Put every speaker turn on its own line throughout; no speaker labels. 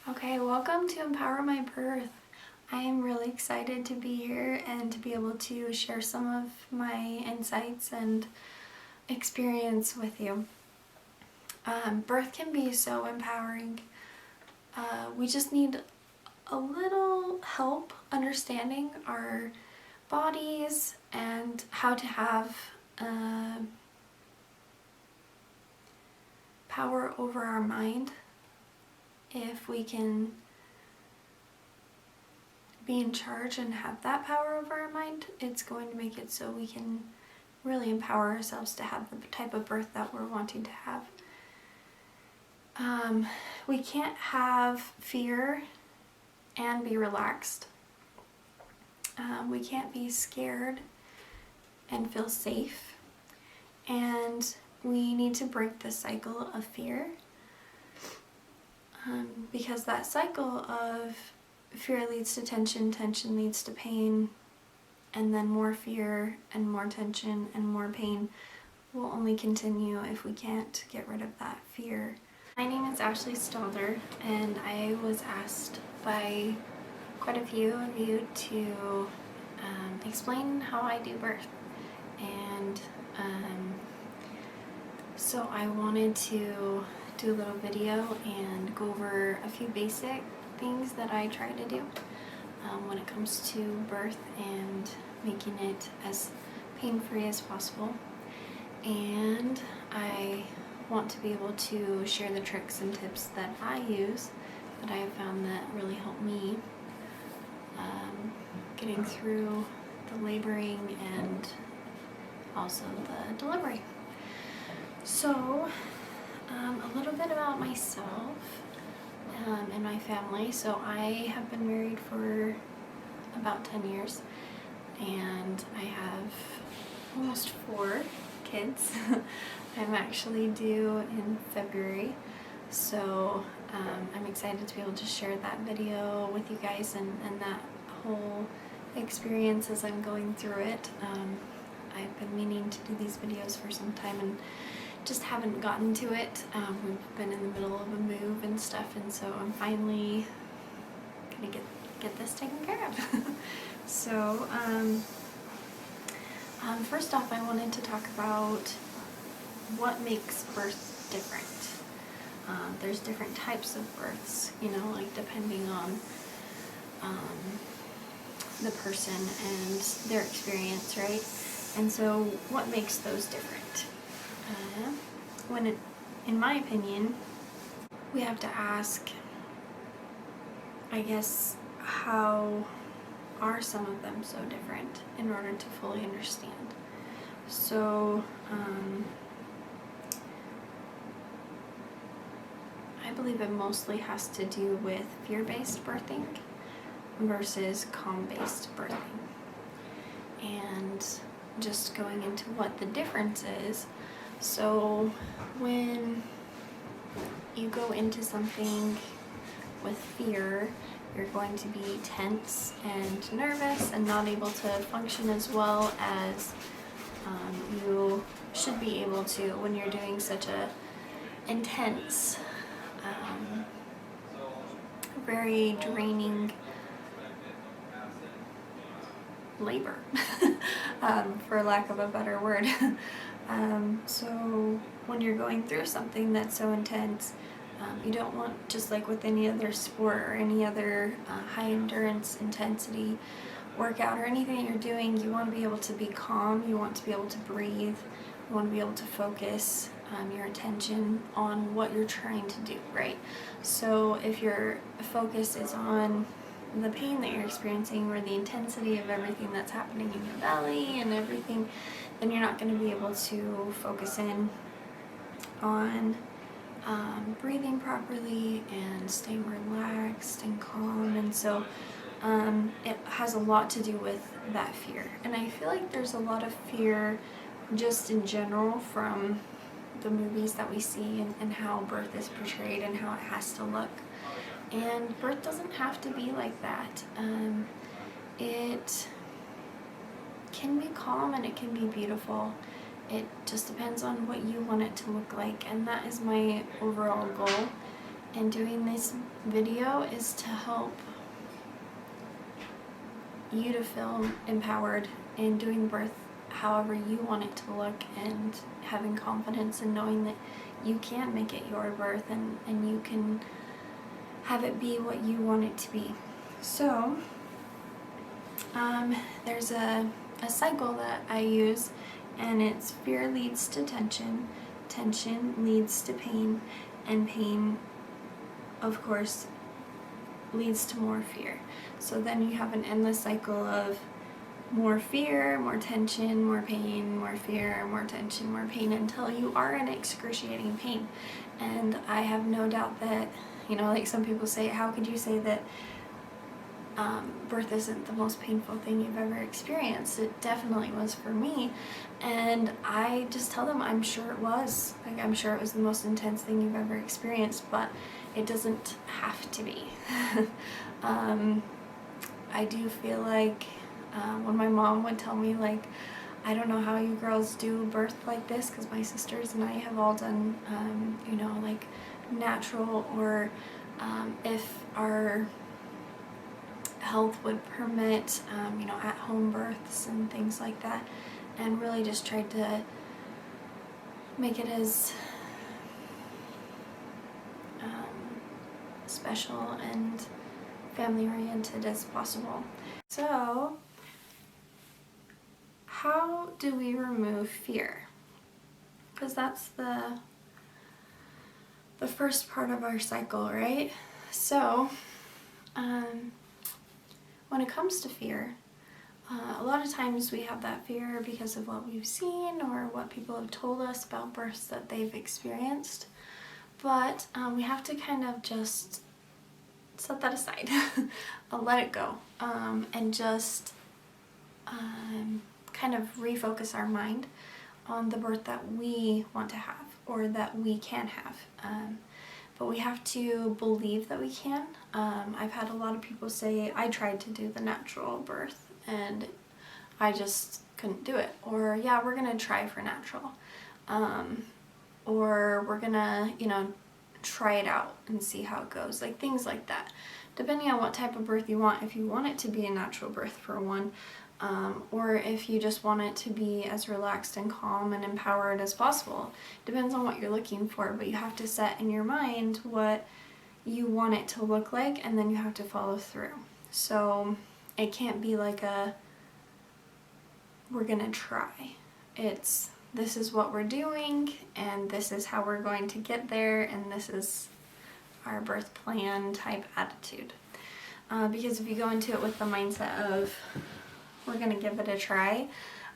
Okay, welcome to Empower My Birth. I am really excited to be here and to be able to share some of my insights and experience with you. Birth can be so empowering. We just need a little help understanding our bodies and how to have power over our mind. If we can be in charge and have that power over our mind, it's going to make it so we can really empower ourselves to have the type of birth that we're wanting to have. We can't have fear and be relaxed. We can't be scared and feel safe. And we need to break the cycle of fear. Because that cycle of fear leads to tension, tension leads to pain, and then more fear and more tension and more pain will only continue if we can't get rid of that fear. My name is Ashley Stalder, and I was asked by quite a few of you to explain how I do birth. And so I wanted to do a little video and go over a few basic things that I try to do when it comes to birth and making it as pain-free as possible. And I want to be able to share the tricks and tips that I use that I have found that really help me getting through the laboring and also the delivery. So a little bit about myself and my family. So I have been married for about 10 years and I have almost 4 kids. I'm actually due in February, so I'm excited to be able to share that video with you guys and that whole experience as I'm going through it. I've been meaning to do these videos for some time and just haven't gotten to it. We've been in the middle of a move and stuff, and so I'm finally gonna get this taken care of. So first off, I wanted to talk about what makes birth different. There's different types of births, like depending on the person and their experience, right? And so what makes those different? In my opinion, we have to ask, I guess, how are some of them so different in order to fully understand. So, I believe it mostly has to do with fear-based birthing versus calm-based birthing. And just going into what the difference is. So when you go into something with fear, you're going to be tense and nervous and not able to function as well as you should be able to when you're doing such a intense, very draining labor, for lack of a better word. So when you're going through something that's so intense, you don't want, just like with any other sport or any other high endurance intensity workout or anything that you're doing, you want to be able to be calm, you want to be able to breathe, you want to be able to focus your attention on what you're trying to do, right? So if your focus is on the pain that you're experiencing or the intensity of everything that's happening in your belly and everything, then you're not going to be able to focus in on breathing properly and staying relaxed and calm. And so it has a lot to do with that fear. And I feel like there's a lot of fear just in general from the movies that we see and how birth is portrayed and how it has to look. And birth doesn't have to be like that. It can be calm and it can be beautiful. It just depends on what you want it to look like, and that is my overall goal, And doing this video is to help you to feel empowered in doing birth however you want it to look, and having confidence in knowing that you can make it your birth, and you can have it be what you want it to be. So there's a cycle that I use, and it's fear leads to tension, tension leads to pain, and pain, of course, leads to more fear. So then you have an endless cycle of more fear, more tension, more pain, more fear, more tension, more pain, until you are in excruciating pain. And I have no doubt that, like some people say, how could you say that birth isn't the most painful thing you've ever experienced? It definitely was for me, and I just tell them I'm sure it was. Like, I'm sure it was the most intense thing you've ever experienced, but it doesn't have to be. I do feel like when my mom would tell me, like, I don't know how you girls do birth like this, because my sisters and I have all done, like natural, or if our health would permit, at-home births and things like that, and really just tried to make it as special and family-oriented as possible. So, how do we remove fear? Because that's the first part of our cycle, right? So, when it comes to fear, a lot of times we have that fear because of what we've seen or what people have told us about births that they've experienced. But we have to kind of just set that aside, let it go, and just kind of refocus our mind on the birth that we want to have, or that we can have. But we have to believe that we can. I've had a lot of people say, I tried to do the natural birth and I just couldn't do it. Or, yeah, we're gonna try for natural. Or we're gonna, try it out and see how it goes. Like, things like that. Depending on what type of birth you want. If you want it to be a natural birth, for one, or if you just want it to be as relaxed and calm and empowered as possible. Depends on what you're looking for, but you have to set in your mind what you want it to look like, and then you have to follow through. So it can't be like we're gonna try. It's, this is what we're doing, and this is how we're going to get there, and this is our birth plan type attitude. Because if you go into it with the mindset of, we're going to give it a try,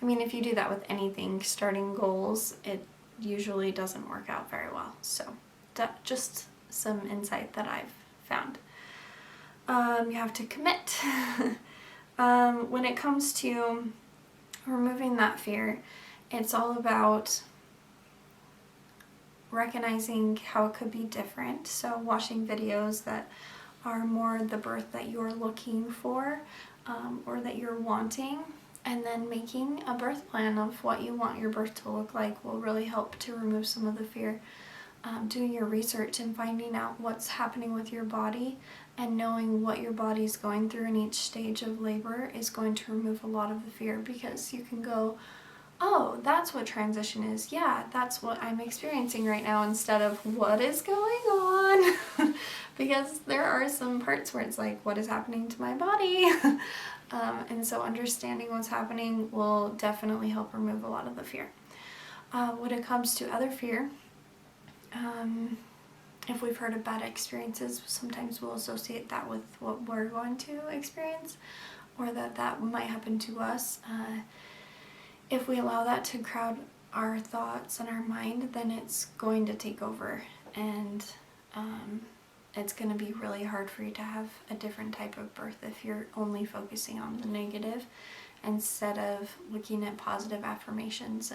I mean, if you do that with anything, starting goals, it usually doesn't work out very well. So that just some insight that I've found. You have to commit. When it comes to removing that fear, it's all about recognizing how it could be different. So watching videos that are more the birth that you're looking for, or that you're wanting, and then making a birth plan of what you want your birth to look like will really help to remove some of the fear. Doing your research and finding out what's happening with your body, and knowing what your body's going through in each stage of labor is going to remove a lot of the fear, because you can go, oh, that's what transition is. Yeah, that's what I'm experiencing right now, instead of what is going on. Because there are some parts where it's like, what is happening to my body? And so understanding what's happening will definitely help remove a lot of the fear. When it comes to other fear, if we've heard of bad experiences, sometimes we'll associate that with what we're going to experience, or that might happen to us. If we allow that to crowd our thoughts and our mind, then it's going to take over, and it's going to be really hard for you to have a different type of birth if you're only focusing on the negative, instead of looking at positive affirmations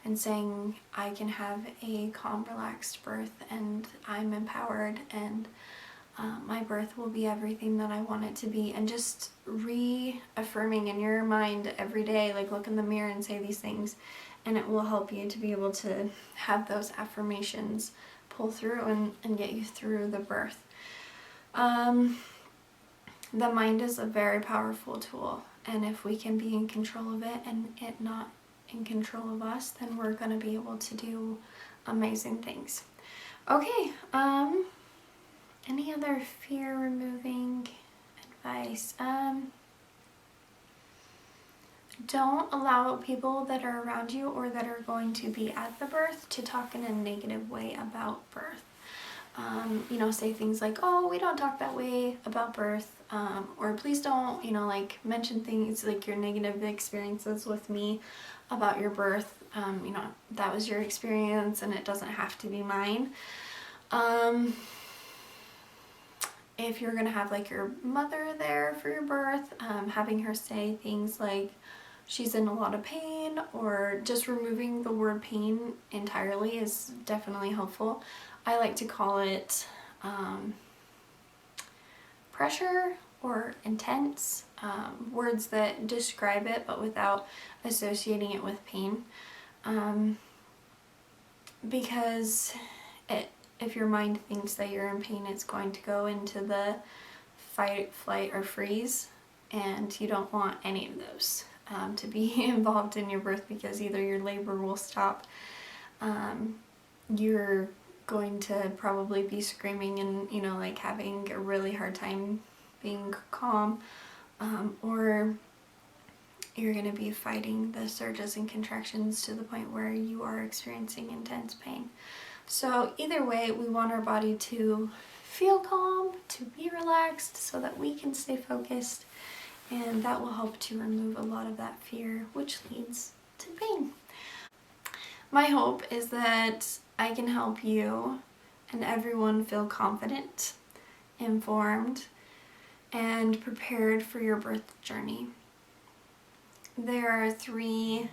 and saying, I can have a calm, relaxed birth, and I'm empowered, and my birth will be everything that I want it to be. And just reaffirming in your mind every day, like, look in the mirror and say these things, and it will help you to be able to have those affirmations pull through and get you through the birth. The mind is a very powerful tool, and if we can be in control of it and it not in control of us, then we're going to be able to do amazing things. Okay, any other fear removing advice? Don't allow people that are around you or that are going to be at the birth to talk in a negative way about birth. Say things like, oh, we don't talk that way about birth, or please don't, like mention things like your negative experiences with me about your birth. That was your experience and it doesn't have to be mine. If you're gonna have like your mother there for your birth, having her say things like she's in a lot of pain, or just removing the word pain entirely is definitely helpful. I like to call it pressure or intense, words that describe it but without associating it with pain, because if your mind thinks that you're in pain, it's going to go into the fight, flight, or freeze, and you don't want any of those to be involved in your birth, because either your labor will stop, you're going to probably be screaming and like having a really hard time being calm, or you're going to be fighting the surges and contractions to the point where you are experiencing intense pain. So either way, we want our body to feel calm, to be relaxed, so that we can stay focused, and that will help to remove a lot of that fear, which leads to pain. My hope is that I can help you and everyone feel confident, informed, and prepared for your birth journey. There are 3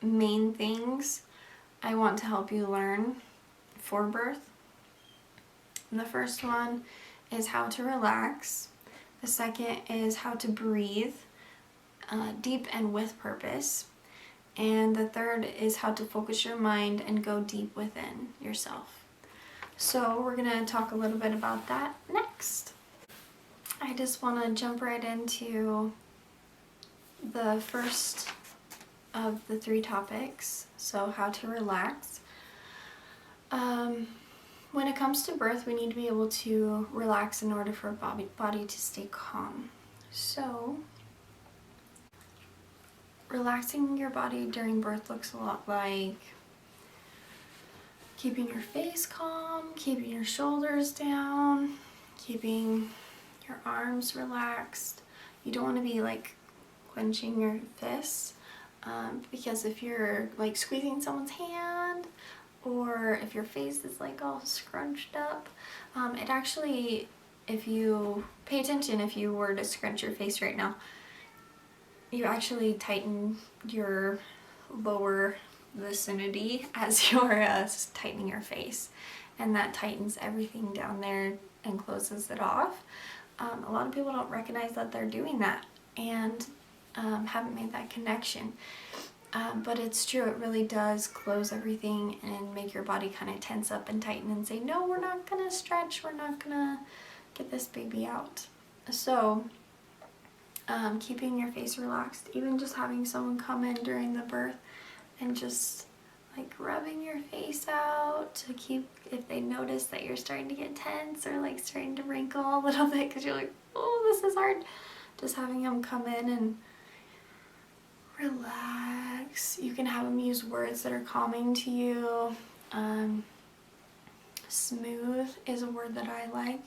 main things I want to help you learn for birth. And the first one is how to relax. The second is how to breathe deep and with purpose. And the third is how to focus your mind and go deep within yourself. So we're going to talk a little bit about that next. I just want to jump right into the first of the 3 topics, so how to relax. When it comes to birth, we need to be able to relax in order for our body to stay calm. So relaxing your body during birth looks a lot like keeping your face calm, keeping your shoulders down, keeping your arms relaxed. You don't want to be like clenching your fists, because if you're like squeezing someone's hand, or if your face is like all scrunched up, it actually, if you pay attention, if you were to scrunch your face right now, you actually tighten your lower vicinity as you're tightening your face, and that tightens everything down there and closes it off. A lot of people don't recognize that they're doing that and haven't made that connection. But it's true, it really does close everything and make your body kind of tense up and tighten and say, no, we're not gonna stretch, we're not gonna get this baby out. So keeping your face relaxed, even just having someone come in during the birth and just like rubbing your face out to keep, if they notice that you're starting to get tense or like starting to wrinkle a little bit because you're like, oh, this is hard, just having them come in and relax. You can have them use words that are calming to you. Smooth is a word that I like.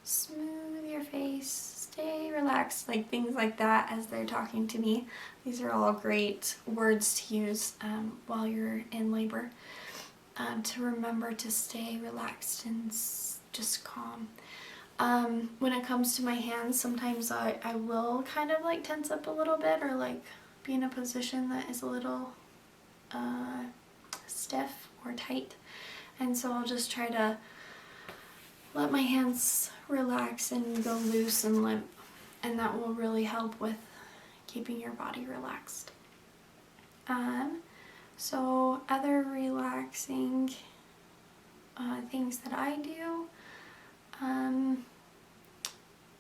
Smooth your face, stay relaxed, like things like that as they're talking to me. These are all great words to use while you're in labor, to remember to stay relaxed and just calm. When it comes to my hands, sometimes I will kind of like tense up a little bit, or like be in a position that is a little stiff or tight, and so I'll just try to let my hands relax and go loose and limp, and that will really help with keeping your body relaxed. So other relaxing things that I do,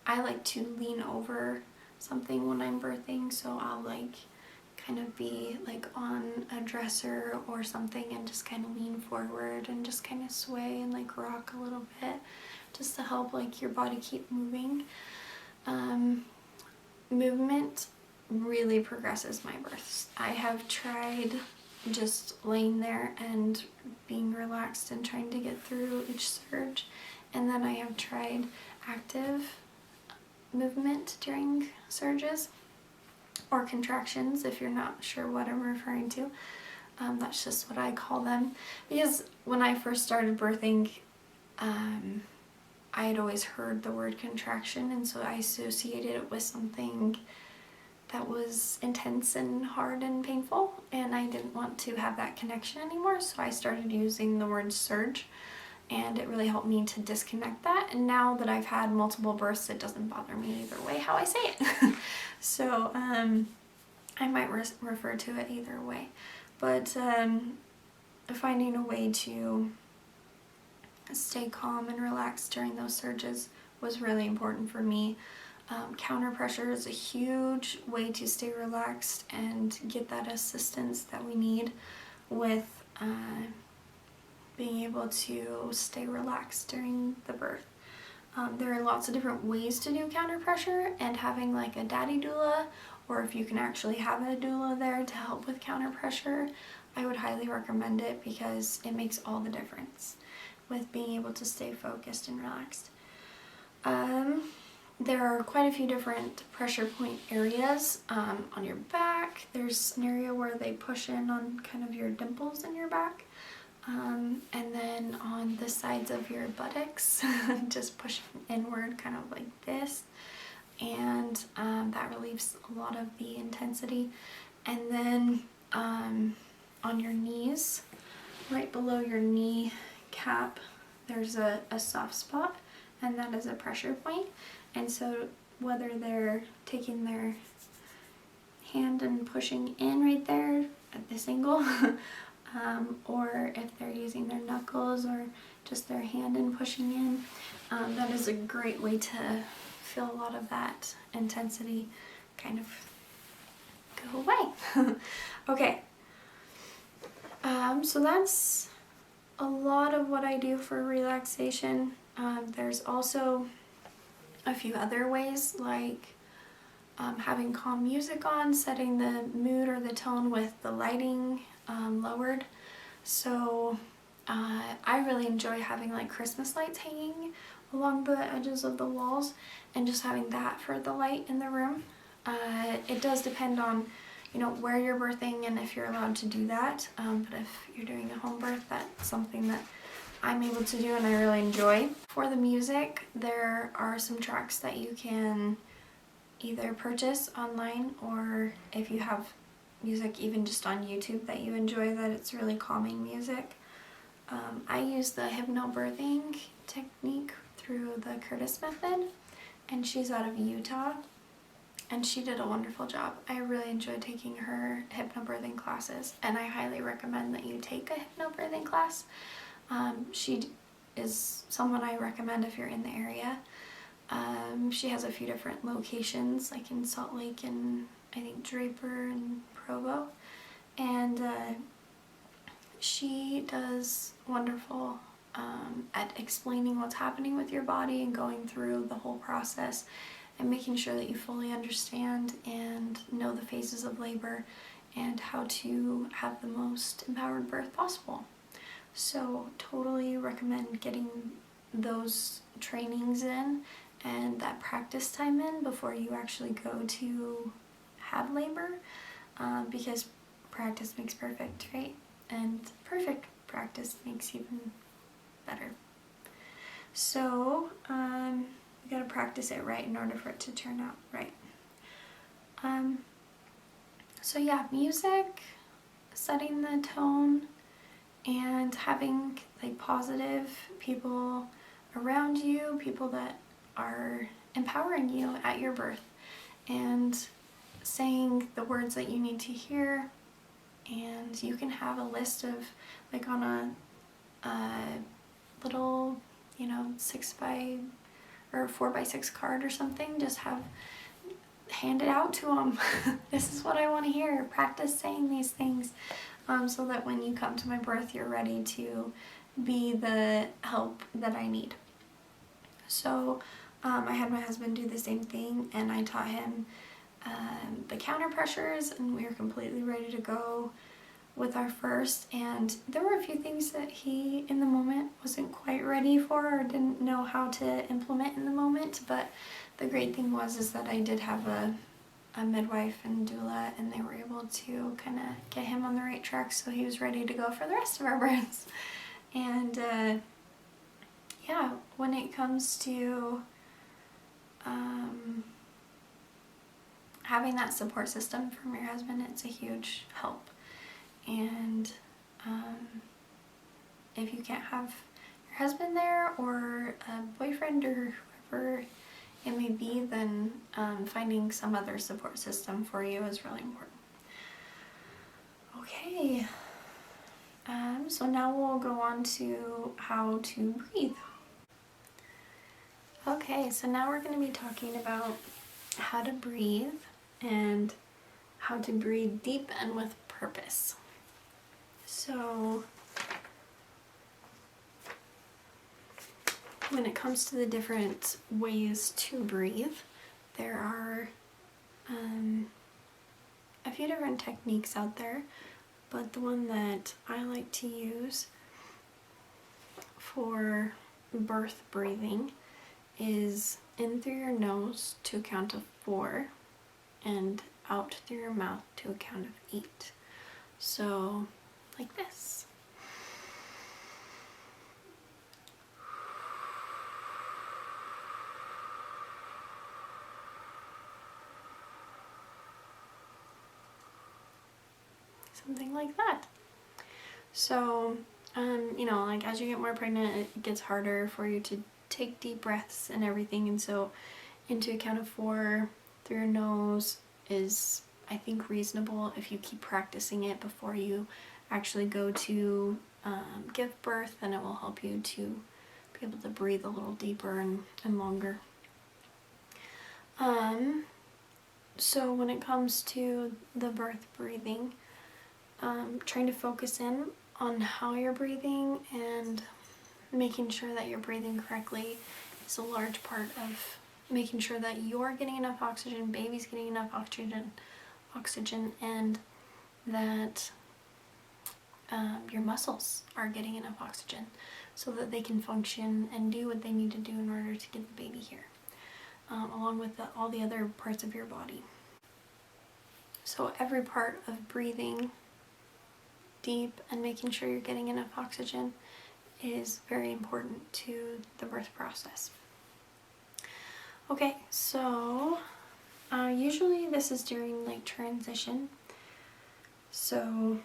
I like to lean over something when I'm birthing, so I'll like kind of be like on a dresser or something and just kind of lean forward and just kind of sway and like rock a little bit just to help like your body keep moving. Movement really progresses my births. I have tried just laying there and being relaxed and trying to get through each surge, and then I have tried active movement during surges or contractions, if you're not sure what I'm referring to. That's just what I call them, because when I first started birthing, I had always heard the word contraction, and so I associated it with something that was intense and hard and painful, and I didn't want to have that connection anymore, so I started using the word surge, and it really helped me to disconnect that. And now that I've had multiple births, it doesn't bother me either way how I say it. So I might refer to it either way, but finding a way to stay calm and relaxed during those surges was really important for me. Counter pressure is a huge way to stay relaxed and get that assistance that we need with being able to stay relaxed during the birth. There are lots of different ways to do counter pressure, and having like a daddy doula, or if you can actually have a doula there to help with counter pressure, I would highly recommend it because it makes all the difference with being able to stay focused and relaxed. There are quite a few different pressure point areas on your back. There's an area where they push in on kind of your dimples in your back. And then on the sides of your buttocks, just pushing inward kind of like this. And that relieves a lot of the intensity. And then on your knees, right below your knee cap, there's a soft spot, and that is a pressure point. And so whether they're taking their hand and pushing in right there at this angle, or if they're using their knuckles or just their hand and pushing in, that is a great way to feel a lot of that intensity kind of go away. Okay, so that's a lot of what I do for relaxation. There's also a few other ways, like having calm music on, setting the mood or the tone with the lighting lowered. So I really enjoy having like Christmas lights hanging along the edges of the walls and just having that for the light in the room. It does depend on, you know, where you're birthing and if you're allowed to do that, but if you're doing a home birth, that's something that I'm able to do and I really enjoy. For the music, there are some tracks that you can either purchase online, or if you have music even just on YouTube that you enjoy, that it's really calming music. I use the hypnobirthing technique through the Curtis method, and she's out of Utah, and she did a wonderful job. I really enjoyed taking her hypnobirthing classes, and I highly recommend that you take a hypnobirthing class. She is someone I recommend if you're in the area. She has a few different locations, like in Salt Lake and I think Draper and Provo, and she does wonderful at explaining what's happening with your body and going through the whole process and making sure that you fully understand and know the phases of labor and how to have the most empowered birth possible. So totally recommend getting those trainings in and that practice time in before you actually go to have labor, because practice makes perfect, right? And perfect practice makes even better. So you gotta practice it right in order for it to turn out right. So yeah, music, setting the tone, and having like positive people around you, people that are empowering you at your birth, and saying the words that you need to hear, And you can have a list of, like on a little, 4x6 card or something, just hand it out to them. This is what I want to hear. Practice saying these things, so that when you come to my birth, you're ready to be the help that I need. So I had my husband do the same thing, and I taught him the counter pressures, and we were completely ready to go with our first. And there were a few things that he in the moment wasn't quite ready for or didn't know how to implement in the moment, but the great thing was that I did have a midwife and doula, and they were able to kind of get him on the right track so he was ready to go for the rest of our births. And yeah, when it comes to having that support system from your husband, it's a huge help. And if you can't have your husband there, or a boyfriend, or whoever it may be, then finding some other support system for you is really important. Okay, so now we'll go on to how to breathe. Okay, so now we're going to be talking about how to breathe and how to breathe deep and with purpose. So when it comes to the different ways to breathe, there are a few different techniques out there, but the one that I like to use for birth breathing is in through your nose to a count of 4 and out through your mouth to a count of 8. So like this. Something like that. So, like as you get more pregnant, it gets harder for you to take deep breaths and everything, and so into a count of 4 through your nose is, I think, reasonable if you keep practicing it before you actually go to give birth. Then it will help you to be able to breathe a little deeper and longer. So when it comes to the birth breathing, trying to focus in on how you're breathing and making sure that you're breathing correctly is a large part of making sure that you're getting enough oxygen, baby's getting enough oxygen, and that your muscles are getting enough oxygen so that they can function and do what they need to do in order to get the baby here, along with all the other parts of your body. So every part of breathing deep and making sure you're getting enough oxygen is very important to the birth process. Okay, so usually this is during like transition. So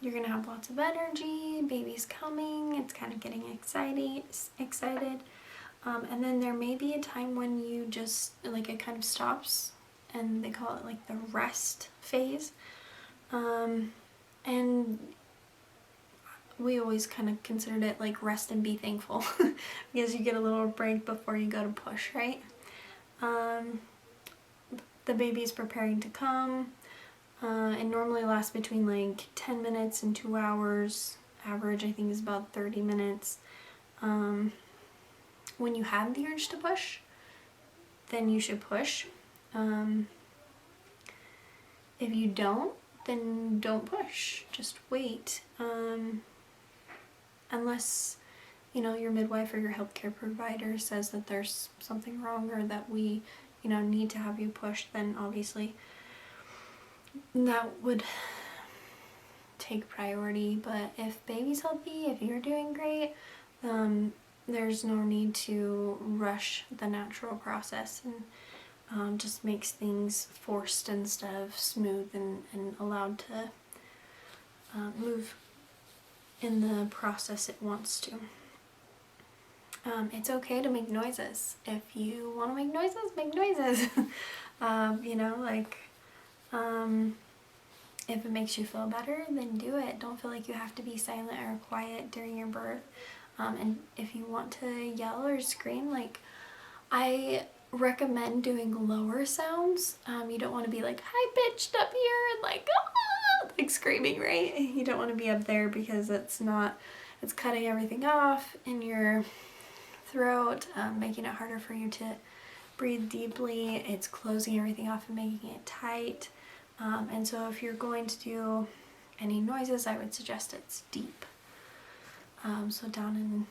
you're gonna have lots of energy, baby's coming, it's kind of getting excited. And then there may be a time when you just, like, it kind of stops, and they call it like the rest phase. And we always kind of considered it like rest and be thankful because you get a little break before you go to push, right? The baby's preparing to come. It normally lasts between like 10 minutes and 2 hours. Average, I think, is about 30 minutes. When you have the urge to push, then you should push. If you don't, then don't push. Just wait. Unless, your midwife or your healthcare provider says that there's something wrong or that we, need to have you push, then obviously that would take priority. But if baby's healthy, if you're doing great, there's no need to rush the natural process, and just makes things forced instead of smooth and allowed to move in the process it wants to. It's okay to make noises. If you want to make noises, make noises. if it makes you feel better, then do it. Don't feel like you have to be silent or quiet during your birth. And if you want to yell or scream, like, I recommend doing lower sounds. You don't want to be like high pitched up here and like, ah, like screaming, right? You don't want to be up there because it's cutting everything off in your throat, making it harder for you to breathe deeply. It's closing everything off and making it tight. And so if you're going to do any noises, I would suggest it's deep. So down in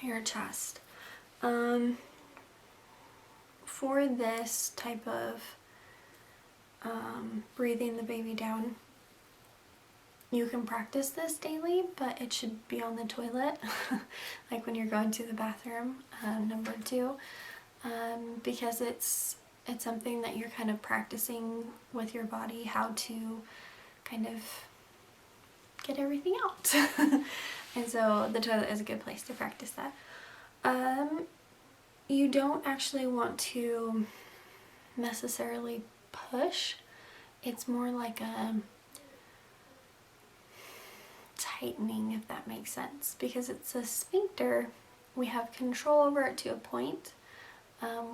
your chest. For this type of breathing the baby down, you can practice this daily, but it should be on the toilet, like when you're going to the bathroom, number 2, because it's something that you're kind of practicing with your body how to kind of get everything out. And so the toilet is a good place to practice that. You don't actually want to necessarily push. It's more like a tightening, if that makes sense, because it's a sphincter. We have control over it to a point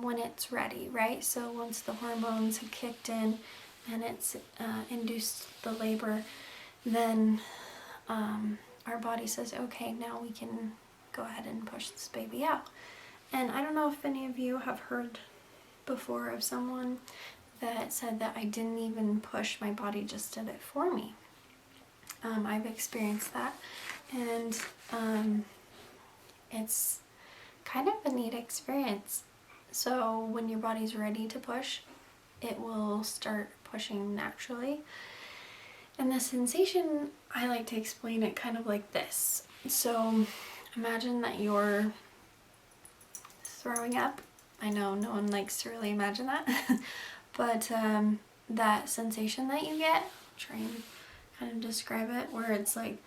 when it's ready, right? So once the hormones have kicked in and it's induced the labor, then our body says, okay, now we can go ahead and push this baby out. And I don't know if any of you have heard before of someone that said that I didn't even push, my body just did it for me. I've experienced that, and it's kind of a neat experience. So when your body's ready to push, it will start pushing naturally. And the sensation, I like to explain it kind of like this. So imagine that you're throwing up. I know no one likes to really imagine that, but that sensation that you get, I'll try and kind of describe it, where it's like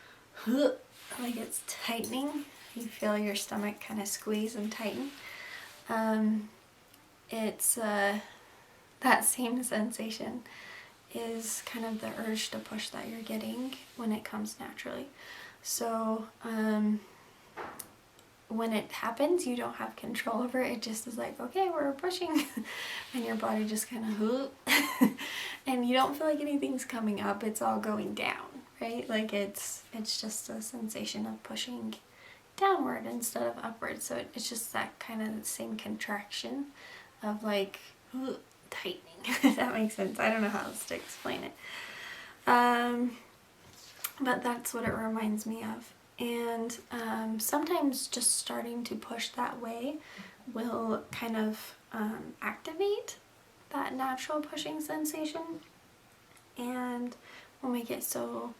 it's tightening. You feel your stomach kind of squeeze and tighten. It's that same sensation is kind of the urge to push that you're getting when it comes naturally. So when it happens, you don't have control over it. It just is like, okay, we're pushing, and your body just kind of and you don't feel like anything's coming up. It's all going down, right? Like it's just a sensation of pushing downward instead of upward. So it's just that kind of the same contraction of like tightening. If that makes sense. I don't know how else to explain it. But that's what it reminds me of. And sometimes just starting to push that way will kind of activate that natural pushing sensation and will make it so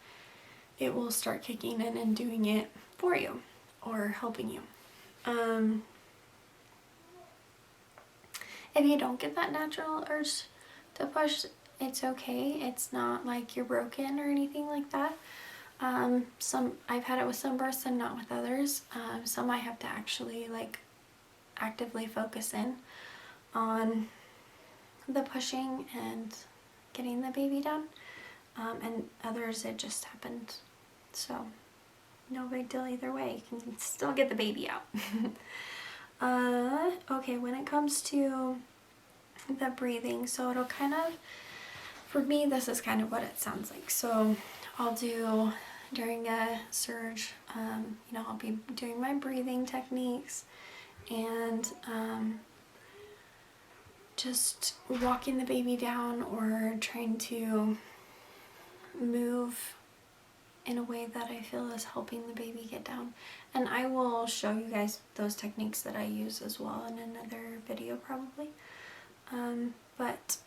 it will start kicking in and doing it for you or helping you. If you don't get that natural urge to push, it's okay. It's not like you're broken or anything like that. I've had it with some births and not with others. Some I have to actually like actively focus in on the pushing and getting the baby down. And others it just happened. So no big deal either way. You can still get the baby out. Okay, when it comes to the breathing, so it'll kind of, for me, this is kind of what it sounds like. So I'll do, during a surge, I'll be doing my breathing techniques and just walking the baby down or trying to move in a way that I feel is helping the baby get down. And I will show you guys those techniques that I use as well in another video probably. But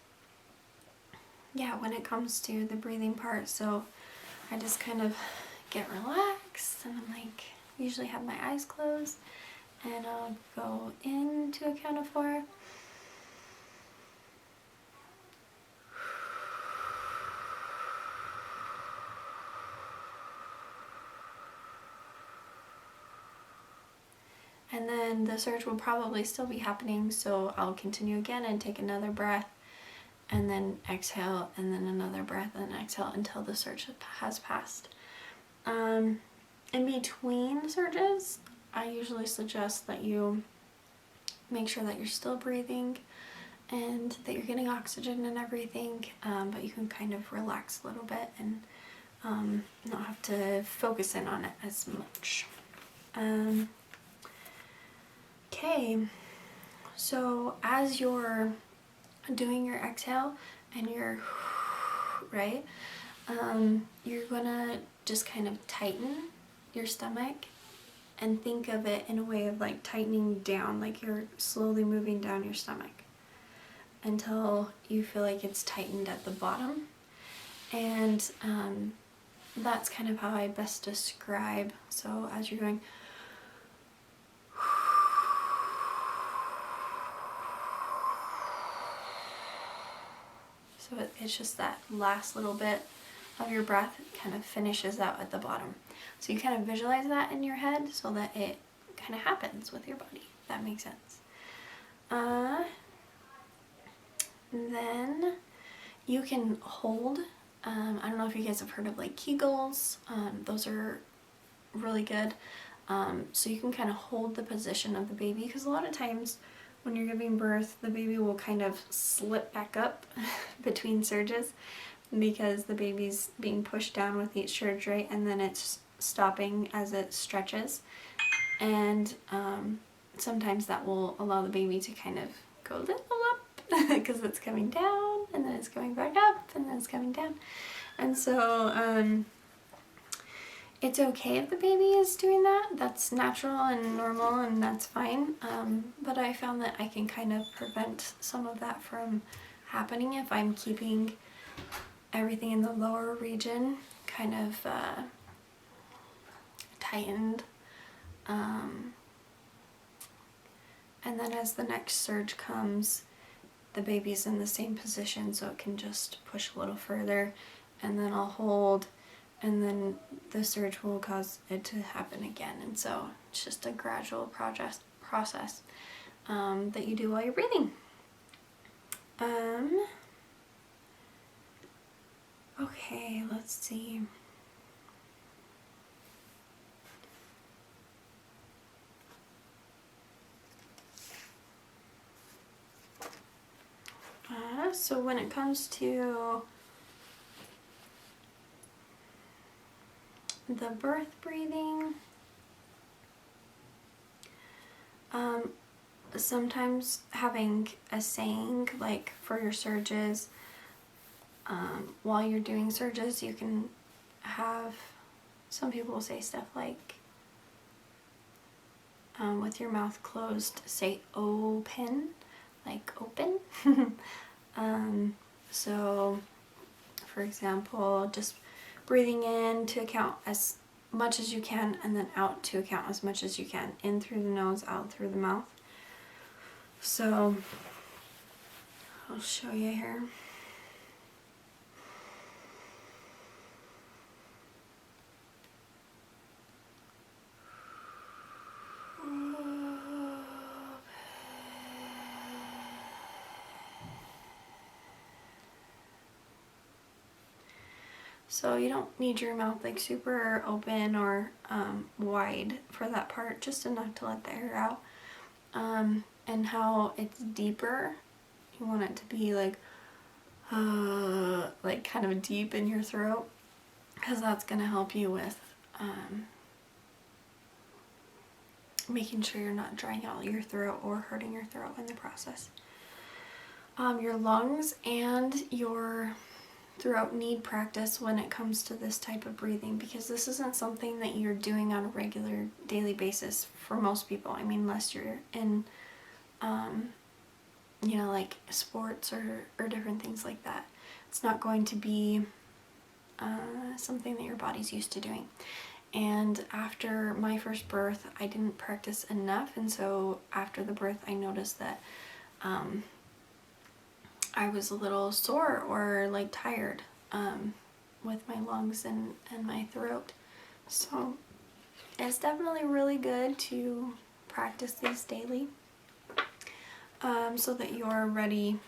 yeah, when it comes to the breathing part, so I just kind of get relaxed and I'm like, usually have my eyes closed and I'll go into a count of 4. And then the surge will probably still be happening, so I'll continue again and take another breath and then exhale, and then another breath, and exhale until the surge has passed. In between surges, I usually suggest that you make sure that you're still breathing and that you're getting oxygen and everything, but you can kind of relax a little bit and not have to focus in on it as much. Okay, so as you're doing your exhale and you're right, you're gonna just kind of tighten your stomach and think of it in a way of like tightening down, like you're slowly moving down your stomach until you feel like it's tightened at the bottom. And that's kind of how I best describe. So as you're going, so it's just that last little bit of your breath kind of finishes out at the bottom. So you kind of visualize that in your head so that it kind of happens with your body, if that makes sense. Then you can hold, I don't know if you guys have heard of like Kegels, those are really good. So you can kind of hold the position of the baby, because a lot of times when you're giving birth, the baby will kind of slip back up between surges because the baby's being pushed down with each surge, right? And then it's stopping as it stretches. And sometimes that will allow the baby to kind of go a little up because it's coming down, and then it's going back up, and then it's coming down. And so it's okay if the baby is doing that. That's natural and normal, and that's fine. But I found that I can kind of prevent some of that from happening if I'm keeping everything in the lower region kind of tightened. And then as the next surge comes, the baby's in the same position, so it can just push a little further, and then I'll hold, and then the surge will cause it to happen again. And so it's just a gradual process that you do while you're breathing. Okay, let's see. So when it comes to the birth breathing, sometimes having a saying like for your surges, while you're doing surges, you can have, some people will say stuff like, with your mouth closed, say open, like open. So for example, just breathing in to count as much as you can, and then out to count as much as you can. In through the nose, out through the mouth. So I'll show you here. So you don't need your mouth like super open or wide for that part, just enough to let the air out. And how it's deeper, you want it to be like kind of deep in your throat, because that's going to help you with making sure you're not drying out your throat or hurting your throat in the process. Your lungs and your throat need practice when it comes to this type of breathing, because this isn't something that you're doing on a regular daily basis for most people. I mean, unless you're in like sports or different things like that. It's not going to be something that your body's used to doing. And after my first birth, I didn't practice enough, and so after the birth I noticed that I was a little sore or like tired with my lungs and my throat. So it's definitely really good to practice these daily so that you're ready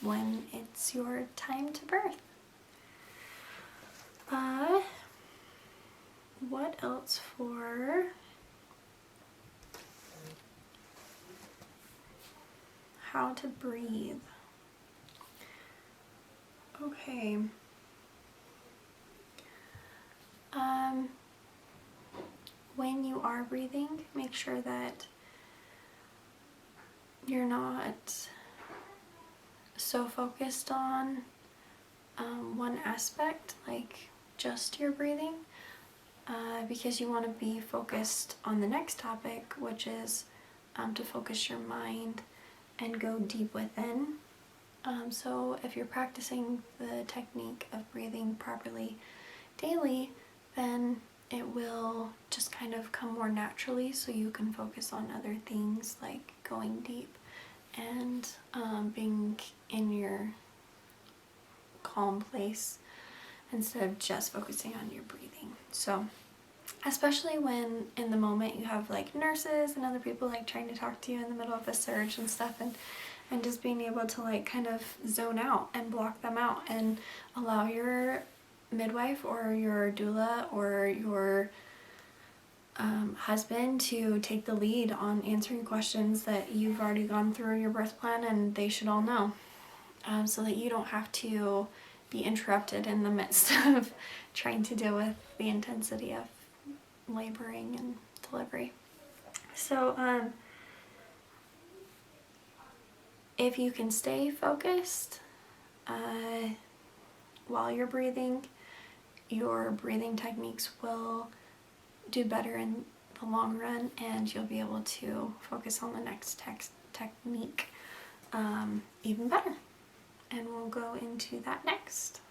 when it's your time to birth. What else for how to breathe? Okay. When you are breathing, make sure that you're not so focused on one aspect, like just your breathing, because you want to be focused on the next topic, which is to focus your mind and go deep within. So if you're practicing the technique of breathing properly daily, then it will just kind of come more naturally, so you can focus on other things like going deep and being in your calm place instead of just focusing on your breathing. So especially when in the moment you have like nurses and other people like trying to talk to you in the middle of a surge and stuff, and just being able to like kind of zone out and block them out and allow your midwife or your doula or your husband to take the lead on answering questions that you've already gone through your birth plan and they should all know, so that you don't have to be interrupted in the midst of trying to deal with the intensity of laboring and delivery. So if you can stay focused while you're breathing, your breathing techniques will do better in the long run, and you'll be able to focus on the next technique even better. And we'll go into that next.